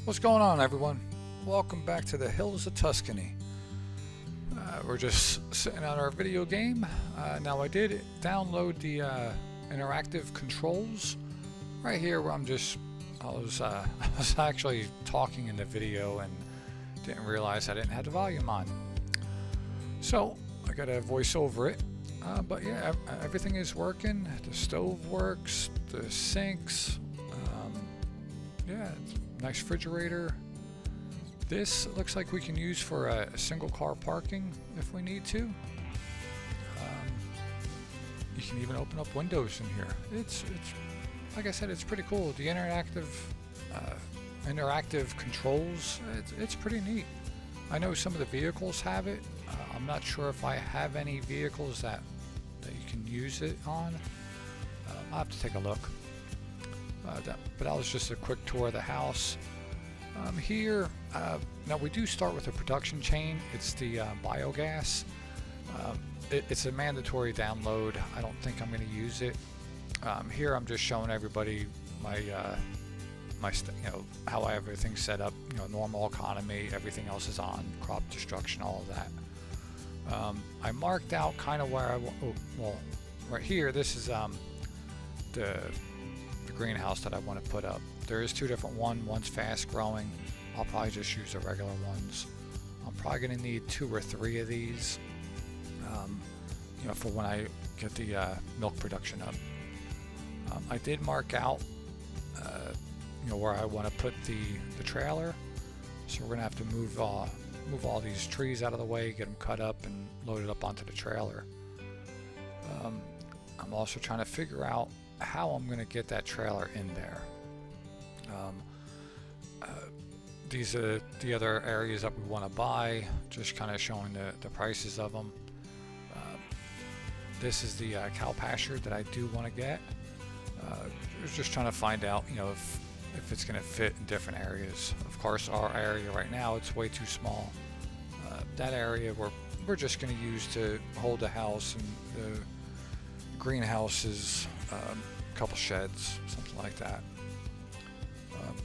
What's going on, everyone? Welcome back to the Hills of Tuscany. We're just sitting on our video game. Now I did download the interactive controls right here where I was actually talking in the video and didn't realize I didn't have the volume on. So I gotta voice over it. But yeah, everything is working. The stove works, the sinks, yeah, nice refrigerator. This looks like we can use for a single car parking if we need to. You can even open up windows in here. It's like I said, it's pretty cool. The interactive controls, it's pretty neat. I know some of the vehicles have it. I'm not sure if I have any vehicles that you can use it on. I'll have to take a look. But that was just a quick tour of the house. Here, now we do start with a production chain. It's the biogas. It's a mandatory download. I don't think I'm going to use it. Here I'm just showing everybody my how everything's set up. Normal economy. Everything else is on. Crop destruction, all of that. I marked out kind of where well, right here. This is the greenhouse that I want to put up. There is two different one's fast growing. I'll probably just use the regular ones. I'm probably going to need 2 or 3 of these, for when I get the milk production up. I did mark out, where I want to put the trailer. So we're going to have to move all these trees out of the way, get them cut up and loaded up onto the trailer. I'm also trying to figure out how I'm going to get that trailer in there. These are the other areas that we want to buy, just kind of showing the prices of them. This is the cow pasture that I do want to get. I was just trying to find out, if it's going to fit in different areas. Of course, our area right now, it's way too small. That area we're just going to use to hold the house, and the greenhouse is a couple sheds, something like that.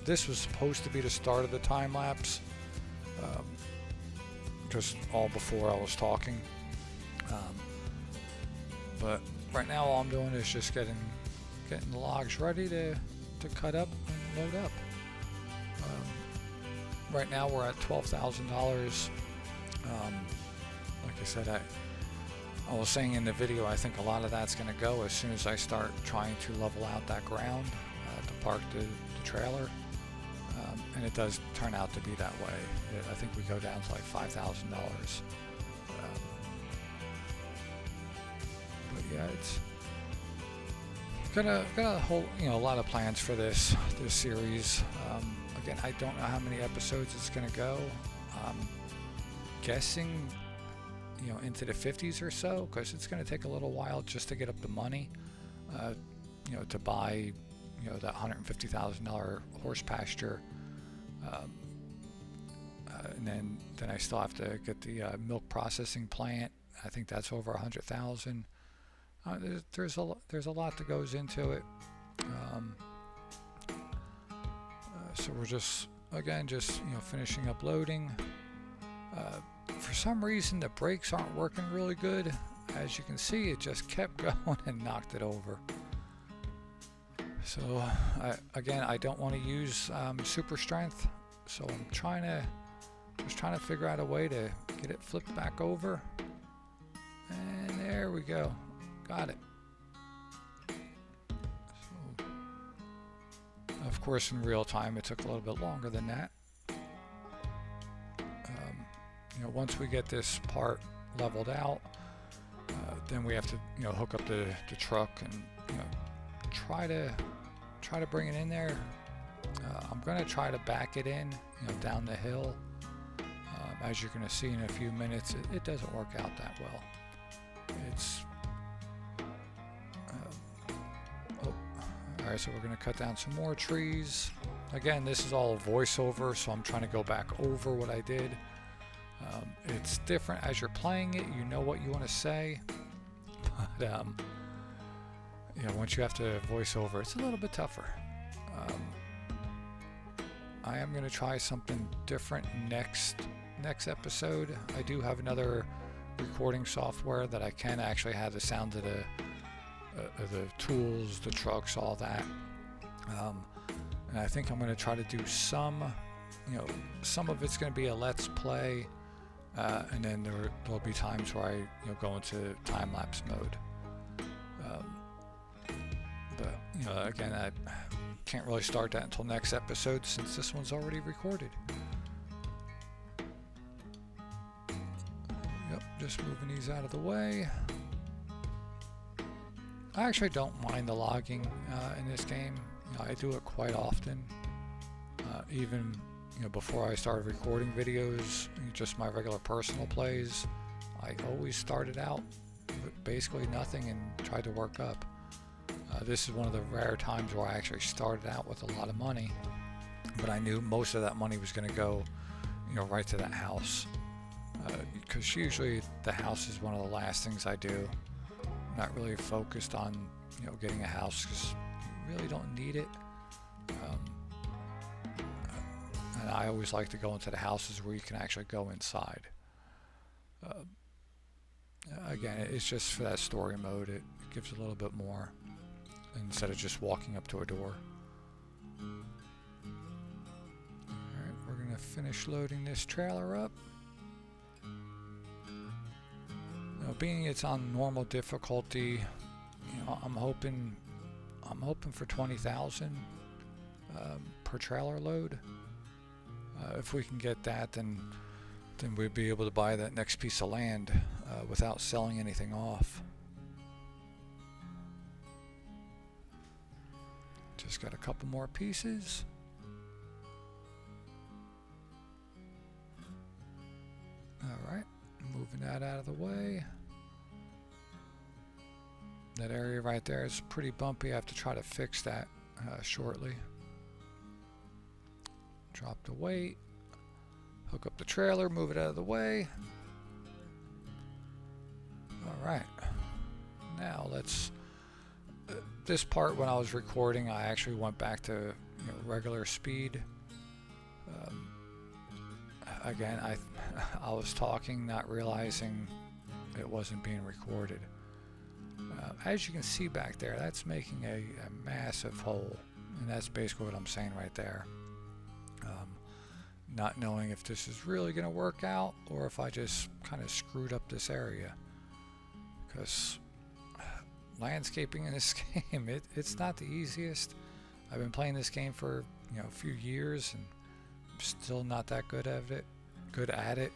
This was supposed to be the start of the time lapse, just all before I was talking. But right now all I'm doing is just getting the logs ready to cut up and load up. Right now we're at $12,000. Like I said, I was saying in the video, I think a lot of that's going to go as soon as I start trying to level out that ground to park the trailer. And it does turn out to be that way. I think we go down to like $5,000. But yeah, it's got a whole, a lot of plans for this series. Again, I don't know how many episodes it's going to go. I'm guessing into the 50s or so, because it's going to take a little while just to get up the money, to buy, that $150,000 horse pasture, and then I still have to get the milk processing plant. I think that's over $100,000. There's a lot that goes into it. So we're just finishing up loading. For some reason the brakes aren't working really good. As you can see, it just kept going and knocked it over. So I don't want to use super strength, so I'm trying to figure out a way to get it flipped back over. And there we go, got it. So, of course, in real time it took a little bit longer than that. Once we get this part leveled out, then we have to hook up the truck and try to bring it in there. I'm going to try to back it in down the hill. As you're going to see in a few minutes, it doesn't work out that well. It's alright, so we're going to cut down some more trees. Again, this is all a voiceover, so I'm trying to go back over what I did. It's different as you're playing it. You know what you want to say, but once you have to voice over, it's a little bit tougher. I am going to try something different next episode. I do have another recording software that I can actually have the sound of the tools, the trucks, all that. And I think I'm going to try to do some of it's going to be a let's play, and then there'll be times where I go into time-lapse mode. But again, I can't really start that until next episode since this one's already recorded. Yep, just moving these out of the way. I actually don't mind the logging in this game. I do it quite often. Even before I started recording videos, just my regular personal plays, I always started out with basically nothing and tried to work up. This is one of the rare times where I actually started out with a lot of money, but I knew most of that money was going to go, right to that house. Because usually the house is one of the last things I do. I'm not really focused on, getting a house because you really don't need it. And I always like to go into the houses where you can actually go inside. Again, it's just for that story mode. It gives a little bit more instead of just walking up to a door. Alright, we're going to finish loading this trailer up. Being it's on normal difficulty, I'm hoping for 20,000 per trailer load. If we can get that, then we'd be able to buy that next piece of land without selling anything off. Just got a couple more pieces. Alright, moving that out of the way. That area right there is pretty bumpy. I have to try to fix that shortly. Drop the weight. Hook up the trailer, move it out of the way. Alright. Now let's... this part when I was recording, I actually went back to regular speed. Again, I was talking, not realizing it wasn't being recorded. As you can see back there, that's making a massive hole, and that's basically what I'm saying right there. Not knowing if this is really going to work out or if I just kind of screwed up this area, because landscaping in this game, it's not the easiest. I've been playing this game for a few years and I'm still not that good at it.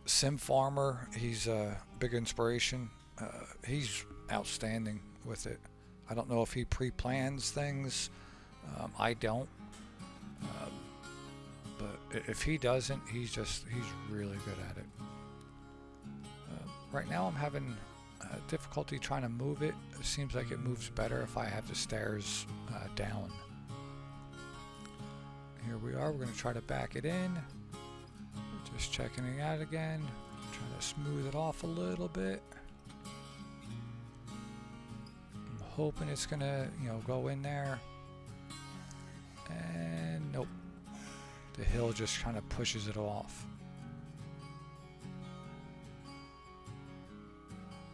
Sim Farmer, he's a big inspiration. He's outstanding with it. I don't know if he pre-plans things. I don't. But if he doesn't, he's really good at it. Right now I'm having difficulty trying to move it. It seems like it moves better if I have the stairs down. Here we are. We're going to try to back it in. Just checking it out again. Trying to smooth it off a little bit. I'm hoping it's going to, go in there. And nope. The hill just kind of pushes it off.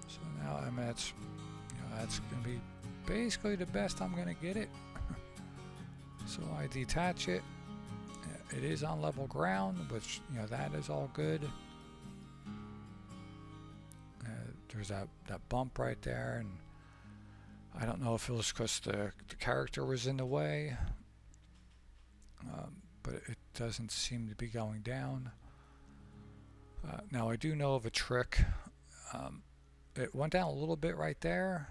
So now that's going to be basically the best I'm going to get it. So I detach it. It is on level ground, which that is all good. There's that bump right there, and I don't know if it was because the character was in the way, but it doesn't seem to be going down. Now I do know of a trick. It went down a little bit right there,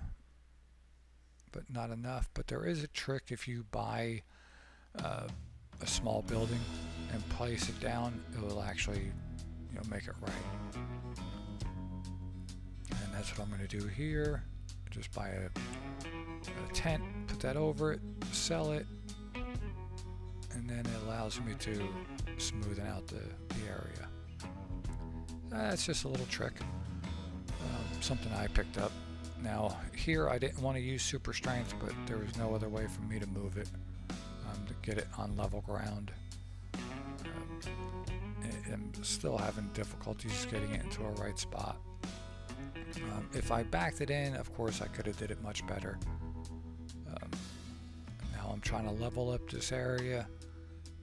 but not enough. But there is a trick if you buy a small building and place it down, it will actually make it right. And that's what I'm going to do here. Just buy a tent, put that over it, sell it, and then it allows me to smoothen out the area. That's just a little trick, something I picked up. Now here I didn't want to use super strength, but there was no other way for me to move it. The get it on level ground. I'm still having difficulties getting it into a right spot. If I backed it in, of course I could have did it much better. Now I'm trying to level up this area.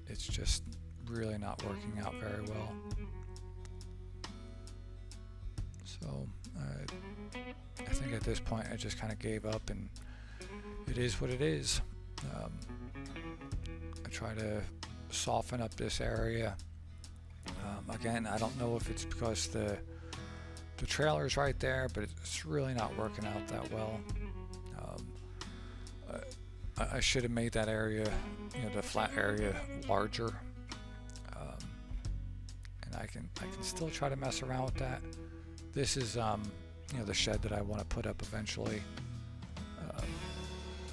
It's just really not working out very well. So I think at this point I just kind of gave up, and it is what it is. I try to soften up this area. Again, I don't know if it's because the trailer's right there, but it's really not working out that well. I should have made that area, the flat area, larger. And I can still try to mess around with that. This is the shed that I want to put up eventually.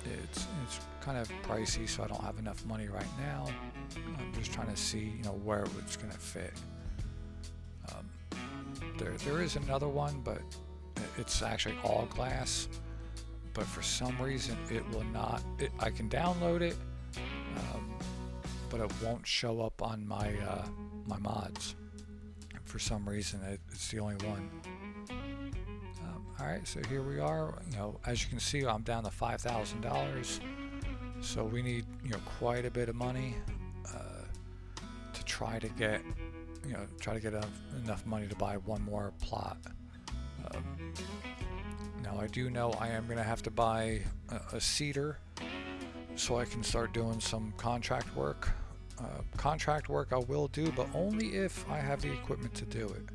It's kind of pricey, so I don't have enough money right now. I'm just trying to see where it's going to fit. There is another one, but it's actually all glass. But for some reason, it will not. I can download it, but it won't show up on my my mods. For some reason, it's the only one. All right, so here we are. As you can see, I'm down to $5,000. So we need quite a bit of money to try to get enough money to buy one more plot. Now I do know I am going to have to buy a seeder so I can start doing some contract work. Contract work I will do, but only if I have the equipment to do it.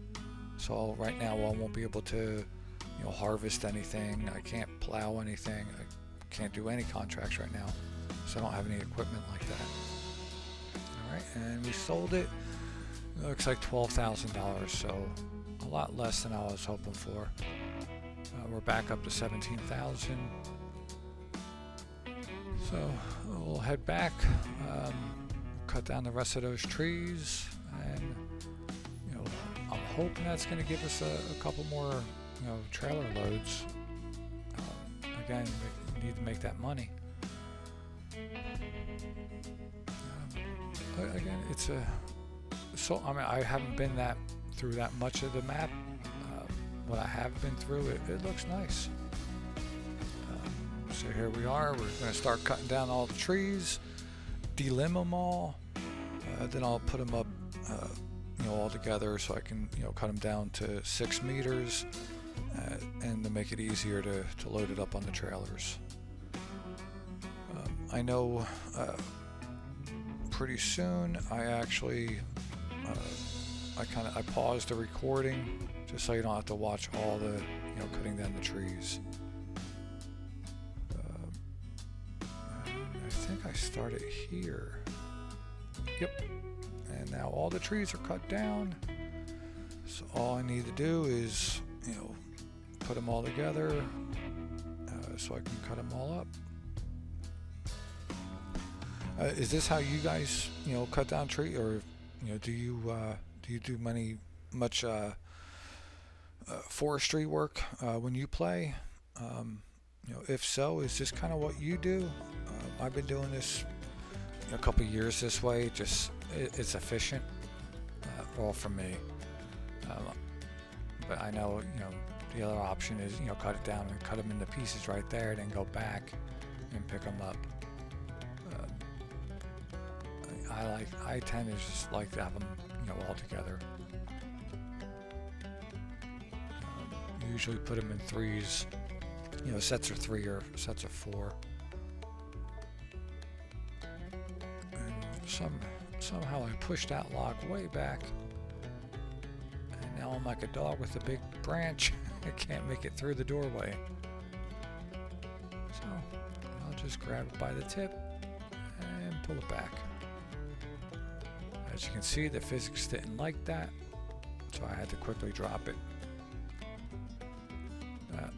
So right now I won't be able to harvest anything. I can't plow anything. I can't do any contracts right now, so I don't have any equipment like that. Alright, and we sold it. It looks like $12,000, so a lot less than I was hoping for. We're back up to 17,000. So we'll head back, cut down the rest of those trees, and I'm hoping that's going to give us a couple more trailer loads. Again, we need to make that money. Again, it's I haven't been through that much of the map. What I have been through, it looks nice. So here we are. We're going to start cutting down all the trees, delimb them all. Then I'll put them up, all together, so I can, cut them down to 6 meters, and to make it easier to load it up on the trailers. I know pretty soon I actually I paused the recording just so you don't have to watch all the cutting down the trees. I think I started here. Yep. And now all the trees are cut down. So all I need to do is put them all together so I can cut them all up. Is this how you guys cut down tree, or do you do much forestry work when you play? If so, is this kind of what you do? I've been doing this a couple years this way. Just it's efficient, well, for me. But I know the other option is cut it down and cut them into pieces right there, then go back and pick them up. I tend to just like to have them all together. Usually put them in threes, sets of 3 or sets of 4. And somehow I pushed that log way back, and now I'm like a dog with a big branch. I can't make it through the doorway. So I'll just grab it by the tip and pull it back. As you can see, the physics didn't like that, so I had to quickly drop it.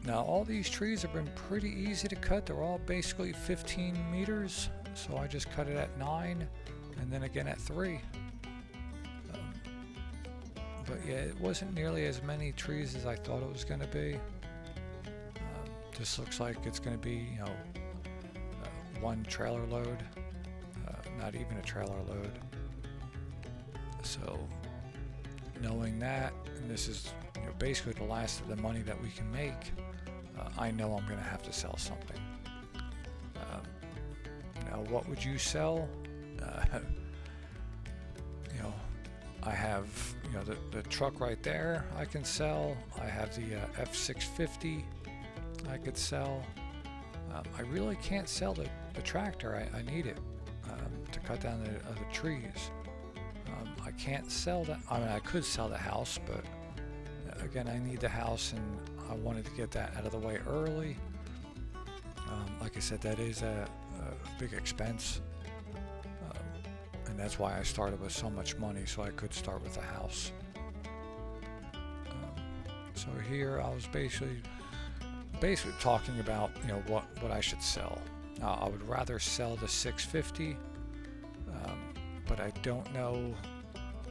Now all these trees have been pretty easy to cut. They're all basically 15 meters, so I just cut it at 9 and then again at 3. But yeah, it wasn't nearly as many trees as I thought it was going to be. This looks like it's going to be one trailer load, not even a trailer load. So knowing that, and this is basically the last of the money that we can make, I know I'm going to have to sell something. Now, what would you sell? I have the truck right there I can sell. I have the F650 I could sell. I really can't sell the tractor. I need it to cut down the trees. I can't sell that. I mean, I could sell the house, but again, I need the house, and I wanted to get that out of the way early. Like I said, that is a big expense, and that's why I started with so much money, so I could start with a house. So here I was basically talking about what I should sell. I would rather sell the 650, but I don't know.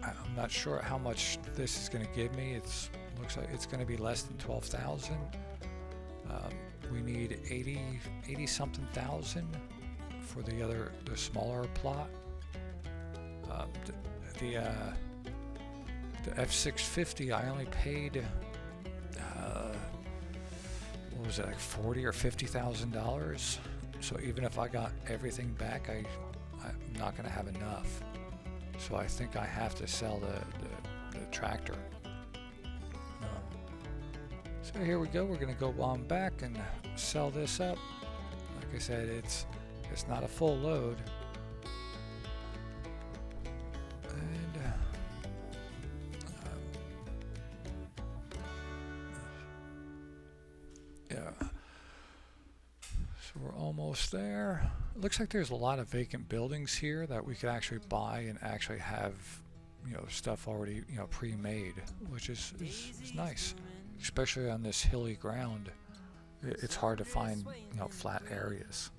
I'm not sure how much this is going to give me. Looks like it's going to be less than 12,000. We need 80 something thousand for the smaller plot. The F650 I only paid what was it, like $40,000 or $50,000. So even if I got everything back, I'm not going to have enough. So I think I have to sell the tractor. So here we go. We're going to go on back and sell this up. Like I said, it's not a full load. And yeah. So we're almost there. It looks like there's a lot of vacant buildings here that we could actually buy and actually have stuff already pre-made, which is nice, especially on this hilly ground. It's hard to find flat areas.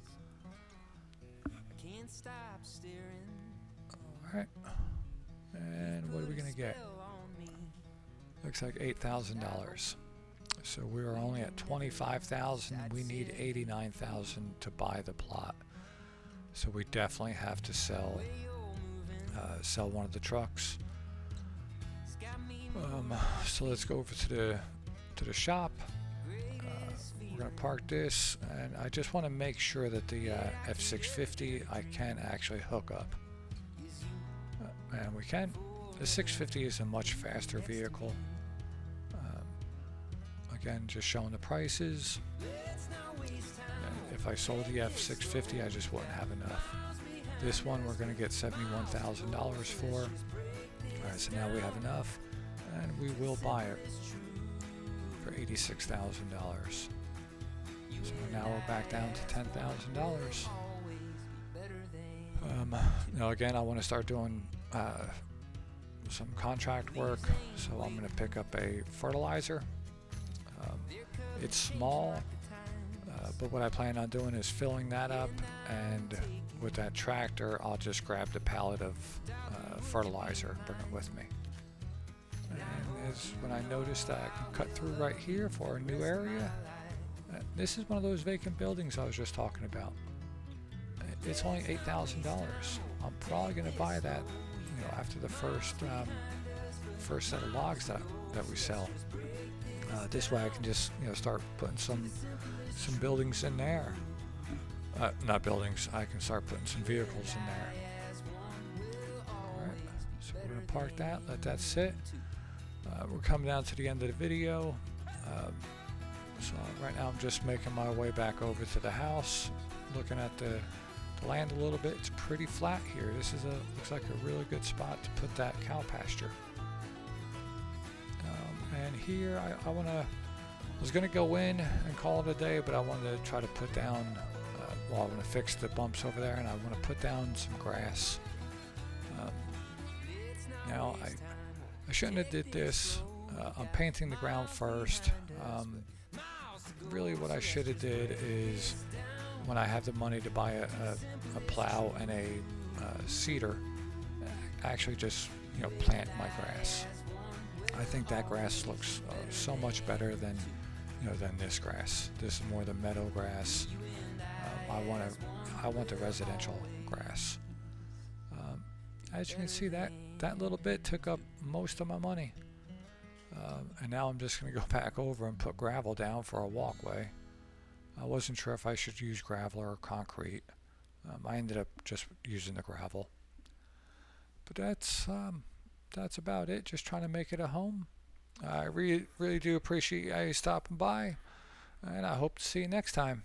Alright, and what are we gonna get? Looks like $8,000. So we are only at $25,000. We need $89,000 to buy the plot. So we definitely have to sell one of the trucks. So let's go over to the shop. We're gonna park this, and I just want to make sure that the F650 I can actually hook up, and we can. The 650 is a much faster vehicle. Again, just showing the prices. And if I sold the F650, I just wouldn't have enough. This one we're going to get $71,000 for. Alright, so now we have enough, and we will buy it for $86,000. So now we're back down to $10,000. Now again, I want to start doing some contract work, so I'm going to pick up a fertilizer. It's small, but what I plan on doing is filling that up, and with that tractor I'll just grab the pallet of fertilizer and bring it with me. And as when I noticed that I can cut through right here for a new area. This is one of those vacant buildings I was just talking about. It's only $8,000. I'm probably going to buy that after the first set of logs that we sell. This way I can just start putting some buildings in there. Not buildings, I can start putting some vehicles in there. Alright, so we're going to park that, let that sit. We're coming down to the end of the video. So right now I'm just making my way back over to the house, looking at the land a little bit. It's pretty flat here. This is looks like a really good spot to put that cow pasture. And here I was gonna go in and call it a day, but I wanted to try to put down. I want to fix the bumps over there, and I want to put down some grass. Now I shouldn't have did this. I'm painting the ground first. Really, what I should have did is, when I have the money to buy a plow and a seeder, actually just plant my grass. I think that grass looks so much better than this grass. This is more the meadow grass. I want the residential grass. as you can see, that little bit took up most of my money. And now I'm just going to go back over and put gravel down for a walkway. I wasn't sure if I should use gravel or concrete. I ended up just using the gravel. But that's about it. Just trying to make it a home. I really do appreciate you stopping by, and I hope to see you next time.